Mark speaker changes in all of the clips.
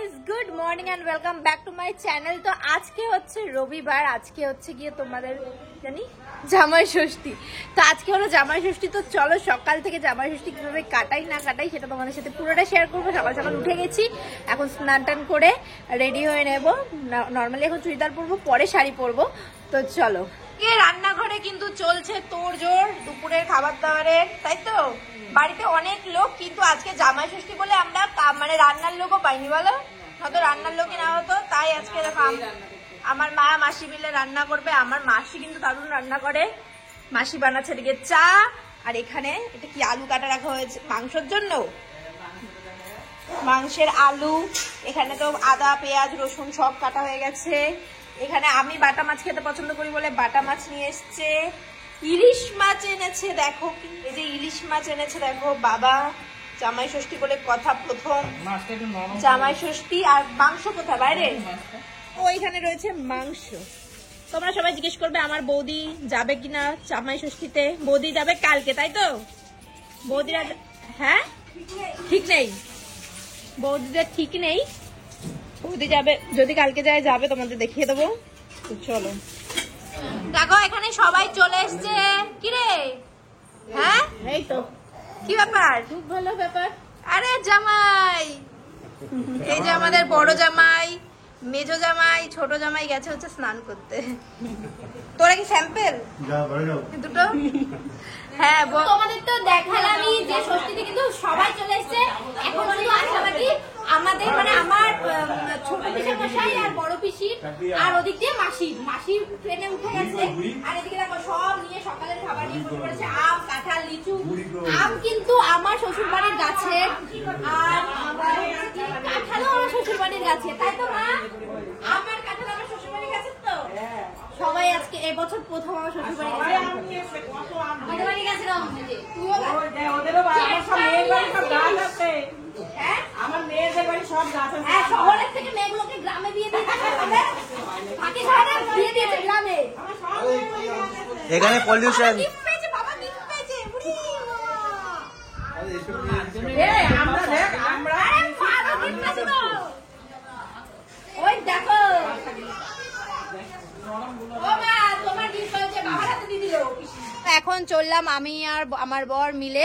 Speaker 1: Guys, good morning and welcome back to my channel. তো আজকে হচ্ছে রবিবার, আজকে হচ্ছে গিয়ে তোমাদের জানি জামাই ষষ্ঠী। তো আজকে হলো জামাই ষষ্ঠী। তো চলো সকাল থেকে জামাই ষষ্ঠী কিভাবে কাটাই না কাটাই সেটা তোমাদের সাথে পুরোটা শেয়ার করবো। সকাল সকাল উঠে গেছি, এখন স্নান টান করে রেডি হয়ে নেব। নর্মালি এখন চুড়িদার পরবো, পরে শাড়ি পরবো। তো চলো, রান্নাঘরে কিন্তু চলছে তোড়জোড় দুপুরের খাবার দাবারের, তাই তো? বাড়িতে অনেক লোক, কিন্তু আজকে জামাই ষষ্ঠী বলে আমরা মানে রান্নার লোকও পাইনি, বলো? হয়তো রান্নার লোকই না হতো, তাই আজকে দেখো আমার মা মাসি মিলে রান্না করবে। আমার মাসি কিন্তু দারুণ রান্না করে। মাসি বানাচ্ছে এদিকে চা, আর এখানে এটা কি আলু কাটা রাখা হয়েছে মাংসের জন্য, মাংসের আলু। এখানে তো আদা পেঁয়াজ রসুন সব কাটা হয়ে গেছে। এখানে আমি বাটা মাছ খেতে পছন্দ করি বলে বাটা মাছ নিয়ে এসছে। ইলিশ মাছ এনেছে, দেখো এই যে ইলিশ মাছ এনেছে, দেখো বাবা। জামাই ষষ্ঠী বলে কথা, প্রথম জামাই ষষ্ঠী। আর মাংস কোথায়? বাইরে। ওইখানে রয়েছে মাংস। তোমরা সবাই জিজ্ঞেস করবে আমার বৌদি যাবে কিনা জামাই ষষ্ঠীতে। বৌদি যাবে কালকে, তাই তো? বৌদিরা হ্যাঁ ঠিক নেই, বৌদিদের ঠিক নেই। বৌদি যাবে, যদি কালকে যায় যাবে, তোমাদের দেখিয়ে দেবো। চলো দেখো এখানে সবাই চলে এসছে। কিরে হ্যাঁ, এই তো কি ব্যাপার? খুব ভালো ব্যাপার। আরে জামাই, এই যে আমাদের বড় জামাই, মেজো জামাই, ছোট জামাই গেছে হচ্ছে স্নান করতে। তোরা কি স্যাম্পেল দুটো? হ্যাঁ, তোমাদের তো দেখালামই যে ষষ্ঠীতে কিন্তু সবাই চলে এসছে। এখন শুধু আশাবাদী আমাদের, মানে আমার ছোট পিসের মশাই আর বড় পিসির, আর ওদিক দিয়ে মাসি ট্রেনে উঠে গেছে। আর এদিকে দেখো সব নিয়ে সকালের খাবার নিয়ে বসে পড়েছে। আম, কাঁঠাল, লিচু। আম কিন্তু আমার শ্বশুর বাড়ির গাছে, আর কাঁঠালও আমার শ্বশুর বাড়ির গাছে, তাই তো মা? আমার কাঁঠাল আমার শ্বশুর বাড়ির গাছে। তো সবাই আজকে এবছর প্রথম আমার শ্বশুর বাড়ি গেছে। আমাদের বাড়ি গেছে না, ওদেরও গাছ আছে। হ্যাঁ, আমার মেয়েদের বাড়ি সব গাছ আছে। হ্যাঁ, শহরের থেকে মেয়েগুলোকে গ্রামে দিয়ে দিয়েছে, বাকি শহরে দিয়ে দিয়েছে গ্রামে।
Speaker 2: এখানে পলিউশন।
Speaker 1: বাবা গিফট পেয়েছে, বুড়ি
Speaker 3: আমরা দেখ, আমরা
Speaker 1: গিফট পেয়েছে তো। ওই দেখো এখন চললাম আমি আর আমার বর মিলে,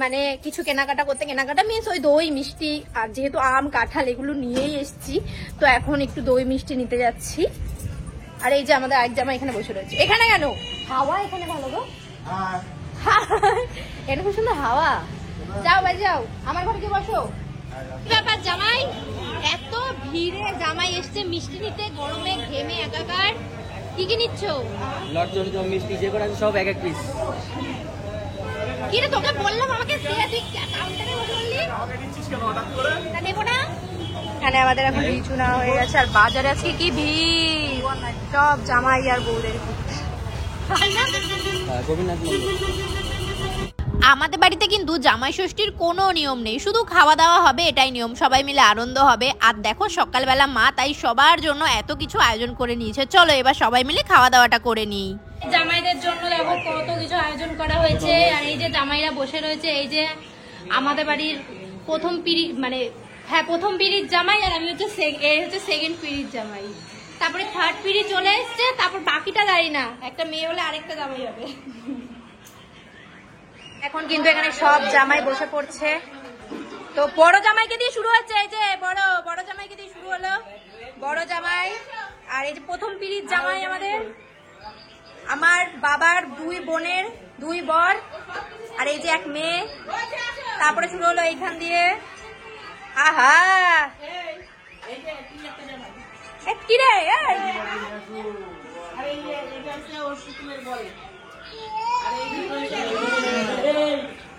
Speaker 1: মানে কিছু কেনাকাটা করতে। কেনাকাটা মিন্স ওই দই মিষ্টি, আর যেহেতু আম কাঁঠাল এগুলো নিয়েই এসছি, তো এখন একটু দই মিষ্টি নিতে যাচ্ছি। আর এই যে আমাদের আরেক জামা এখানে বসে রয়েছে। এখানে কেন হাওয়া? এখানে ভালো গো, এটা খুব সুন্দর হাওয়া। যাও ভাই যাও, আমার ঘরে কি বসো। কি ব্যাপার জামাই, এত ভিড়ে জামাই এসছে মিষ্টি নিতে, গরমে ঘেমে একাকার। কি কি নিচ্ছ?
Speaker 2: লটজন মিষ্টি যে করে আছে সব এক এক পিস।
Speaker 1: কি রে, তোকে বললাম আমাকে দিয়ে, তুই কাউন্টারে বসে বললি আমাকে নিচ্ছিস কেন হঠাৎ করে? না নেব না। এখানে আমাদের এখন লিচু না হয়ে গেছে। আর বাজারে আজকে কি ভিড়, সব জামাই আর বউদের।
Speaker 2: গোবিন্দনাথ মন্দির।
Speaker 1: আমাদের বাড়িতে কিন্তু জামাই ষষ্ঠীর কোনো নিয়ম নেই, শুধু খাওয়া দাওয়া হবে, এটাই নিয়ম। সবাই মিলে আনন্দ হবে। আর দেখো সকালবেলা মা তাই সবার জন্য এত কিছু আয়োজন করে নিয়েছে। চলো এবার সবাই মিলে খাওয়া দাওয়াটা করে নিই। জামাইদের জন্য দেখো কত কিছু আয়োজন করা হয়েছে। আর এই যে জামাইরা বসে রয়েছে, এই যে আমাদের বাড়ির প্রথম পিড়ি, মানে হ্যাঁ প্রথম পিড়ির জামাই, আর আমি হচ্ছে সেকেন্ড পিড়ির জামাই। তারপরে থার্ড পিড়ি চলে এসছে, তারপর বাকিটা জানি না, একটা মেয়ে হলে আরেকটা জামাই হবে। এখন কিন্তু এখানে সব জামাই বসে পড়ছে। তো বড় জামাইকে দিয়ে শুরু হচ্ছে, এই যে বড় জামাইকে দিয়ে শুরু হলো, বড় জামাই। আর এই যে প্রথম পিড়ির জামাই আমাদের, আমার বাবার দুই বোনের দুই বর, আর এই যে এক মেয়ে। তারপরে শুরু হলো এইখান দিয়ে। আহা কি রে,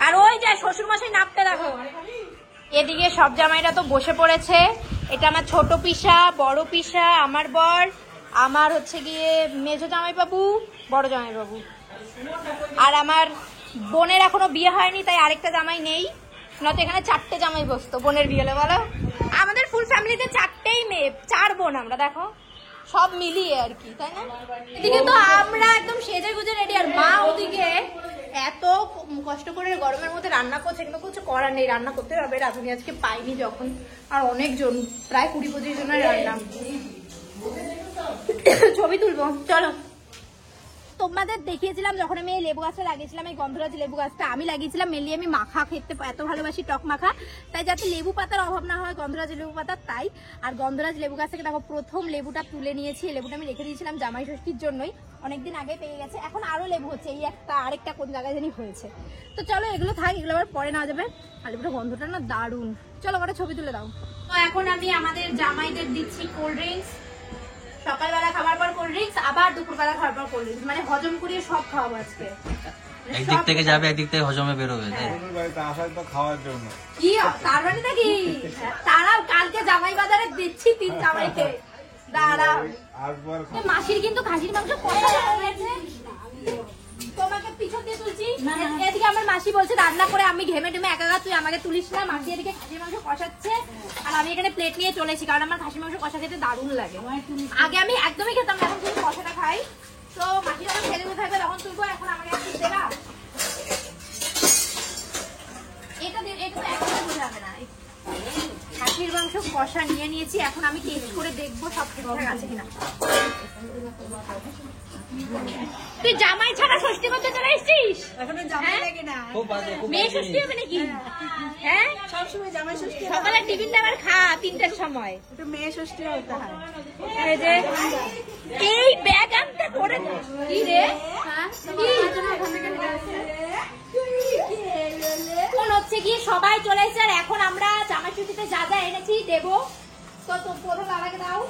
Speaker 1: আর ওই যে শ্বশুর মশাই নাপতে দেখো। এদিকে সব জামাইরা তো বসে পড়েছে। এটা আমার ছোট পিসা, বড় পিসা, আমার বর, আমার হচ্ছে গিয়ে মেজো জামাই বাবু, বড় জামাই বাবু। আর আমার বোনের এখনো বিয়ে হয়নি, তাই আরেকটা জামাই নেই, নয়তো এখানে 4টে জামাই বসতো বোনের বিয়ে হলে। বলো, আমাদের ফুল ফ্যামিলিতে 4টেই মেয়ে, 4 বোন আমরা, দেখো সব মিলিয়ে আর কি, তাই না? এদিকে তো আমরা একদম সেজে গুজে রেডি, আর মা ওদিকে এত কষ্ট করে গরমের মধ্যে রান্না করছে, কিন্তু কিছু করার নেই, রান্না করতে হবে। রাঁধুনি আজকে পাইনি যখন, আর অনেকজন, প্রায় 20-25 জনের রান্না। ছবি তুলবো, চলো। তোমাদের দেখিয়েছিলাম যখন আমি এই লেবু গাছটা লাগিয়েছিলাম, এই গন্ধরাজ লেবু গাছটা আমি লাগিয়েছিলাম। মেনলি আমি মাখা খেতে এত ভালোবাসি, টক মাখা, তাই যাতে লেবু পাতার অভাব না হয়, গন্ধরাজ লেবু পাতা তাই। আর গন্ধরাজ লেবু গাছ থেকে দেখো প্রথম লেবুটা তুলে নিয়েছি। লেবুটা আমি রেখে দিয়েছিলাম জামাই ষষ্ঠীর জন্যই, অনেকদিন আগে পেয়ে গেছে। এখন আরো লেবু হচ্ছে, এই একটা আরেকটা কোন জায়গায় জানি হয়েছে। তো চলো এগুলো থাক, এগুলো আবার পরে নেওয়া যাবে। আর লেবুটা গন্ধটা না দারুণ। চলো একটা ছবি তুলে দাও। তো এখন আমি আমাদের জামাইদের দিচ্ছি কোল্ড ড্রিঙ্কস। সকালবেলা খাবার পর কোল্ড ড্রিঙ্কস, আবার দুপুরবেলা খাবার পর কোল্ড ড্রিঙ্কস, মানে হজম করিয়ে সব খাওয়াবো আজকে।
Speaker 2: একদিক থেকে যাবে, একদিক থেকে হজমে বেরোবে।
Speaker 4: খাওয়ার জন্য
Speaker 1: কি তার মানে নাকি তারা কালকে জামাই বাজারে দিচ্ছি 3 জামাইকে। দাঁড়াও, মাসির কিন্তু খাসির মাংস কষা হয়ে গেছে। তোমাকে পিছন দিয়ে তুলছি, এদিকে আমার মাসি বলছে রান্না করে আমি ঘেমে টেমে একা, তুই আমাকে তুলিস না। মাসি এদিকে খাসির মাংস কষাচ্ছে, আর আমি এখানে প্লেট নিয়ে চলেছি, কারণ আমার খাসির মাংস কষা খেতে দারুণ লাগে। আগে আমি একদমই খেতাম না, এখন শুধু কষাটা খাই। তো মাসি যখন খেতে থাকবে তখন তুলবো, এখন আমাকে একটু দেবা। এটা একদম বোঝা যাবে না। খাসির মাংস কষা নিয়ে নিয়েছি, এখন আমি টেস্ট করে দেখবো সব ঠিকঠাক আছে কিনা। তুই জামাই ছাড়া ষষ্ঠী করতে চলে এসেছিস? মেয়ে ষষ্ঠী হবে নাকি? হ্যাঁ,
Speaker 3: সবসময় জামাই ষষ্ঠী,
Speaker 1: সকালে টিফিনটা আবার খা 3টার সময়।
Speaker 3: একটু মেয়ে ষষ্ঠী হতে হয়।
Speaker 1: এই যে এই ব্যাগ আনতে করে কি রে, এখন হচ্ছে কি সবাই চলে এসেছে, আর এখন আমরা জামাই ষষ্ঠীতে যা যা এনেছি দেবো। তো প্রথম বাবাকে দাও।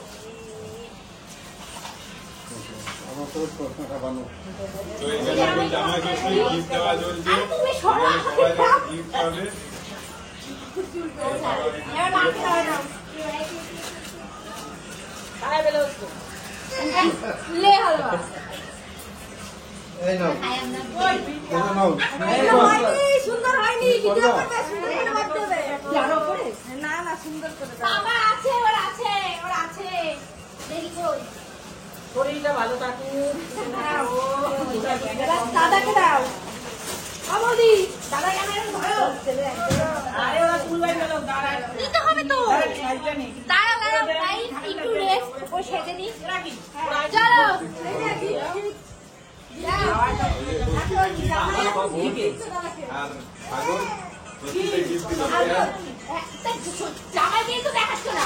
Speaker 1: তুমি সরা ले हलवा সুন্দর হয়নি, ভিডিও করতে সুন্দর করে বাঁধতে হবে। আরো করে না না সুন্দর করে বাবা আছে, ওর আছে, ওর আছে, দেখি কই
Speaker 3: শরীরটা ভালো থাকুক।
Speaker 1: দাদাকে দাও। আমদি দাদা কেন এরকম ধরো?
Speaker 3: আরে ওরা তুলবাই গেল, দাঁড়া
Speaker 1: দিতে হবে তো। দাঁড়াও দাঁড়াও ভাই, একটু রেস্ট, ও সেজে নি। চলো জামাই কিন্তু দেখাচ্ছ না।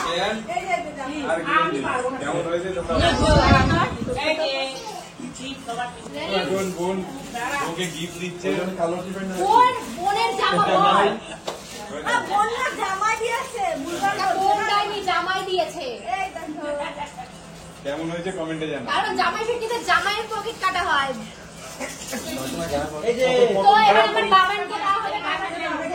Speaker 1: বোনের জামা জামাই দিয়েছে, জামাই দিয়েছে।
Speaker 4: কেমন হয়েছে কমেন্টে জানাও।
Speaker 1: কারণ জামাই ষষ্ঠীতে জামাইয়ের পকেট কাটা হয়। তো এবার আমার বাবানকে দেওয়া হবে, বাবানকে দেওয়া হবে।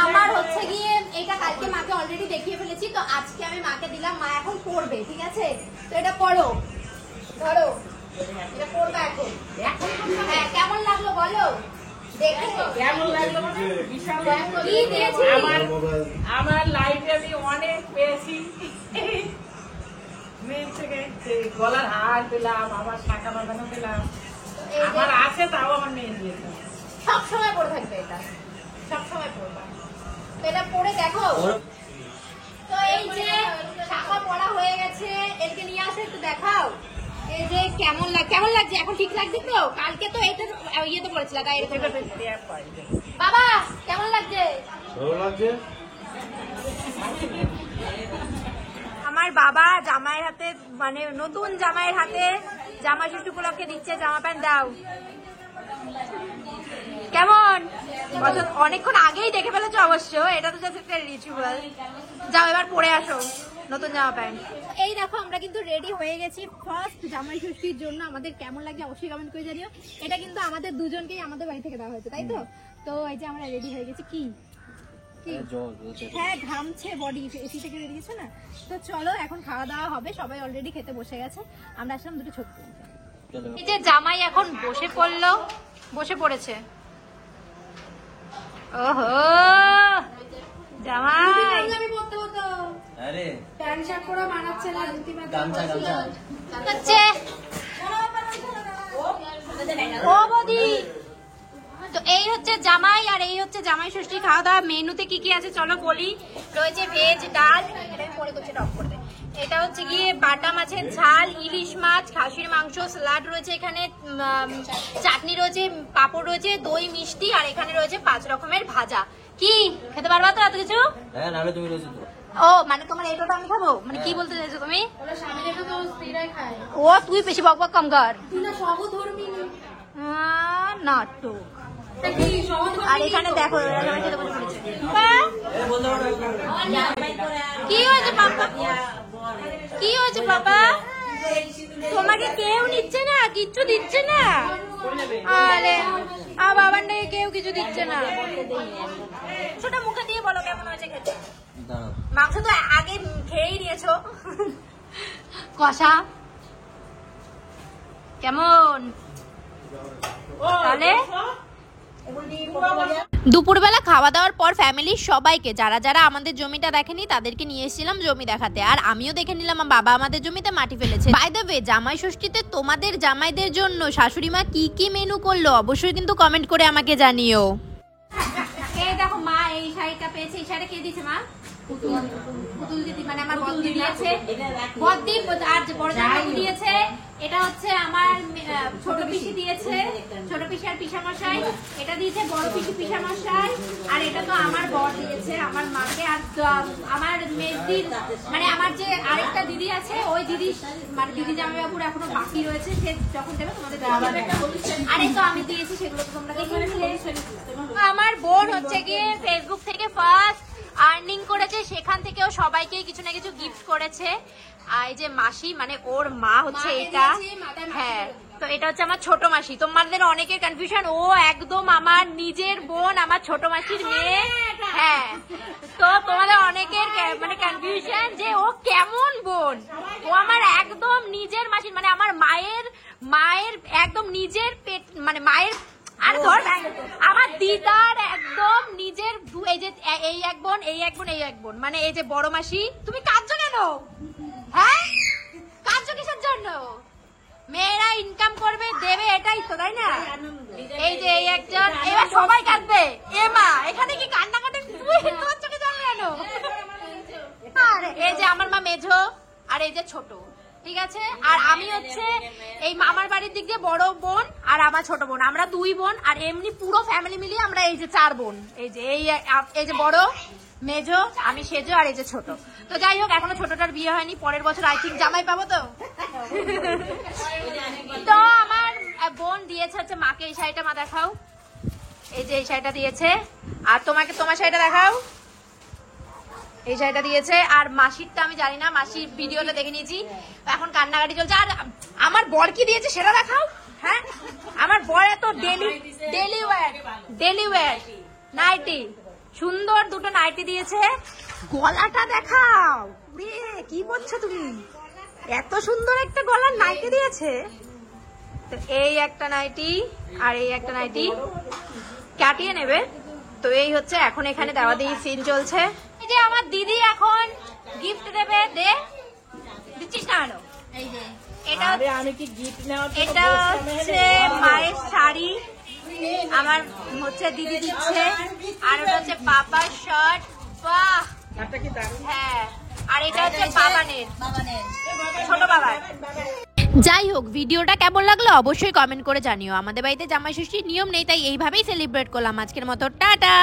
Speaker 1: আমার হচ্ছে গিয়ে এটা কালকে মাকে অলরেডি দেখিয়ে ফেলেছি, তো আজকে আমি মাকে দিলাম, মা এখন পড়বে, ঠিক আছে? তো এটা পড়ো, ধরো, এটা পড়বা এখন। হ্যাঁ, কেমন লাগলো বলো?
Speaker 3: আমার লাইফে আমি অনেক পেয়েছি। মেয়ের থেকে গলার হার পেলাম, আমার শাখা বাঁধানো পেলাম, আমার আছে, তাও আমার মেয়ে দিয়েছে।
Speaker 1: সবসময় পড়ে থাকবে এটা, সবসময় পড়বা। তো এটা পড়ে দেখো। তো এই যে শাখা পড়া হয়ে গেছে, এরকে নিয়ে আসে একটু দেখাও। এই যে কেমন লাগছে এখন? ঠিক লাগছে তো? কালকে তো এটা ইয়েতে পড়েছিল গায়ে। বাবা কেমন লাগছে?
Speaker 4: ভালো লাগছে।
Speaker 1: আমার বাবা জামাইয়ের হাতে, মানে নতুন জামাইয়ের হাতে জামাই ষষ্ঠী উপলক্ষে দিচ্ছে জামা প্যান্ট। দাও কেমন? অনেকক্ষণ আগেই দেখে ফেলেছো অবশ্য, এটা তো জাস্ট একটা রিচুয়াল। যাও এবার পরে আসো নতুন জামা প্যান্ট। এই দেখো আমরা কিন্তু রেডি হয়ে গেছি ফার্স্ট জামাই ষষ্ঠীর জন্য। আমাদের কেমন লাগছে অবশ্যই কমেন্ট করে জানিও। এটা কিন্তু আমাদের দুজনকেই আমাদের বাড়ি থেকে দেওয়া হয়েছে, তাই তো? তো এই যে আমরা রেডি হয়ে গেছি। কি হ্যাঁ, ঘামছে বডি, এসি থেকে বেরিয়েছে না। তো চলো এখন খাওয়া দাওয়া হবে, সবাই অলরেডি খেতে বসে গেছে। আমরা আসলাম দুটো ছোট্ট। এই যে জামাই এখন বসে পড়েছে। ওহো জামাই
Speaker 2: আরে
Speaker 1: প্যান্ট শার্ট পরা মানাচ্ছে না, ধুতি
Speaker 2: গামছা গামছা
Speaker 1: হচ্ছে ও বৌদি। তো এই হচ্ছে জামাই আর এই হচ্ছে জামাই ষষ্ঠী খাওয়া দাওয়া। মেনুতে কি কি আছে চলো বলি। রয়েছে ভেজ ডাল, এটা পরে করছে টক করতে। এটা হচ্ছে গিয়ে বাটা মাছের ঝাল, ইলিশ মাছ, খাসির মাংস, স্যালাড রয়েছে এখানে, চাটনি রয়েছে, পাঁপড় রয়েছে, দই মিষ্টি, আর এখানে রয়েছে 5 রকমের ভাজা। কি খেতে পারবা তো এত কিছু?
Speaker 2: হ্যাঁ নাহলে তুমি রয়েছে তো।
Speaker 1: ও মানে তোমার এটাটা আমি খাবো, মানে কি বলতে চাইছো তুমি? ও তুই বেশি বক বক কম কর। নাটক। আর এখানে দেখো কি হয়েছে বাবা, কি হয়েছে বাবা? তোমাকে কেউ নিচ্ছে না, কিচ্ছু দিচ্ছে না? আরে বাবার নাকি কেউ কিছু দিচ্ছে না? ছোট মুখে দিয়ে বলো কেমন হয়েছে খেতে। মাংস তো আগে খেয়েই নিয়েছো। কষা কেমন? তাহলে দুপুরবেলা খাওয়া দাওয়ার পর ফ্যামিলির সবাইকে, যারা যারা আমাদের জমিটা দেখেনি তাদেরকে নিয়ে এসেছিলাম জমি দেখাতে। আর আমিও দেখে নিলাম বাবা আমাদের জমিতে মাটি ফেলেছে। বাই দ্য ওয়ে, জামাই ষষ্ঠীতে তোমাদের জামাইদের জন্য শাশুড়ি মা কি কি মেনু করলো অবশ্যই কিন্তু কমেন্ট করে আমাকে জানিও। এই দেখো মা এই শাড়িটা পেয়েছে। এই শাড়িটা কে দিয়েছে মা? পুতুল দিদি, মানে আমার বদ্দি দিয়েছে। বদ্দি আর বড় জামাই দিয়েছে। এটা হচ্ছে আমার ছোট পিসি দিয়েছে, ছোট পিসি আর পিসামশাই। এটা দিয়েছে বড় পিসি পিসামশাই। আর এটা তো আমার বর দিয়েছে আমার মাকে। আর আমার মেজদির, মানে আমার যে আরেকটা দিদি আছে ওই দিদি, মানে দিদি জামাইবাবুর এখনো বাকি রয়েছে, সে যখন দেবে তোমাদের আর এই তো আমি দিয়েছি, সেগুলো তো তোমরা দেখে। আমার বোন হচ্ছে গিয়ে ফেসবুক থেকে ফার্স্ট আর্নিং করেছে, সেখান থেকেও সবাইকে কিছু না কিছু গিফট করেছে। আর এই যে মাসি, মানে ওর মা হচ্ছে এটা। হ্যাঁ, তো এটা হচ্ছে আমার ছোট মাসি। তোমাদের অনেকের কনফিউশন, ও একদম আমার নিজের বোন, আমার ছোট মাসির মেয়ে। হ্যাঁ, তো তোমাদের অনেকের মানে কনফিউশন যে ও কেমন বোন। ও আমার একদম নিজের মাসির, মানে আমার মায়ের একদম নিজের পেট, মানে মায়ের। আর ধর আমার দিদার একদম নিজের। এই যে এই এক বোন, এই এক বোন, এই এক বোন, মানে এই যে বড় মাসি। তুমি কাঁদছো কেন? হ্যাঁ, কাঁদছো কিসের জন্য? মেয়েরা ইনকাম করবে, দেবে, এটাই তো, তাই না? এই যে এই একজন, এবার সবাই কাঁদবে। এ মা, এখানে কি কান্না কাটে? তুই তোর চোখে জল কেন? আর এই যে আমার মা মেঝো, আর এই যে ছোট, ঠিক আছে? আর আমি হচ্ছে এই মামার বাড়ির দিক দিয়ে বড় বোন, আর আমার ছোট বোন, আমরা 2 বোন। আর এমনি পুরো ফ্যামিলি মিলিয়ে আমরা এই যে 4 বোন। এই যে এই যে বড়, মেজো, আমি সেজো, আর এই যে ছোট। তো যাই হোক, এখনো ছোটটার বিয়ে হয়নি, পরের বছর আই থিঙ্ক জামাই পাবো। তো তো আমার বোন দিয়েছে হচ্ছে মাকে এই শাড়িটা। মা দেখাও, এই যে এই শাড়িটা দিয়েছে। আর তোমাকে তোমার শাড়িটা দেখাও, এই শাড়িটা দিয়েছে। আর মাসিরটা আমি জানি না, মাসির ভিডিওটা দেখে নিয়েছি, এখন কান্নাকাটি চলছে। আর আমার বর কি দিয়েছে সেটা দেখাও। হ্যাঁ, আমার বর এত ডেলি ওয়্যার নাইটি, সুন্দর দুটো নাইটি দিয়েছে। গলাটা দেখাও, কি করছো তুমি? এত সুন্দর একটা গলার নাইটি দিয়েছে। তো এই একটা নাইটি আর এই একটা নাইটি কাটিয়ে নেবে। তো এই হচ্ছে এখন এখানে দেওয়া দিয়ে সিন চলছে। এই যে আমার দিদি এখন গিফট দেবে, দিচ্ছিস না কেন? এই যে এটা এটা হচ্ছে মায়ের শাড়ি, আমার হচ্ছে দিদি দিচ্ছে। আর ওটা হচ্ছে বাবার শার্ট। বাহ, হ্যাঁ। আর এটা হচ্ছে বাবানের, ছোট বাবার। যাই হোক, ভিডিওটা কেমন লাগলো অবশ্যই কমেন্ট করে জানিও। আমাদের বাড়িতে জামাই ষষ্ঠীর নিয়ম নেই, তাই এইভাবেই সেলিব্রেট করলাম। আজকের মতো টাটা।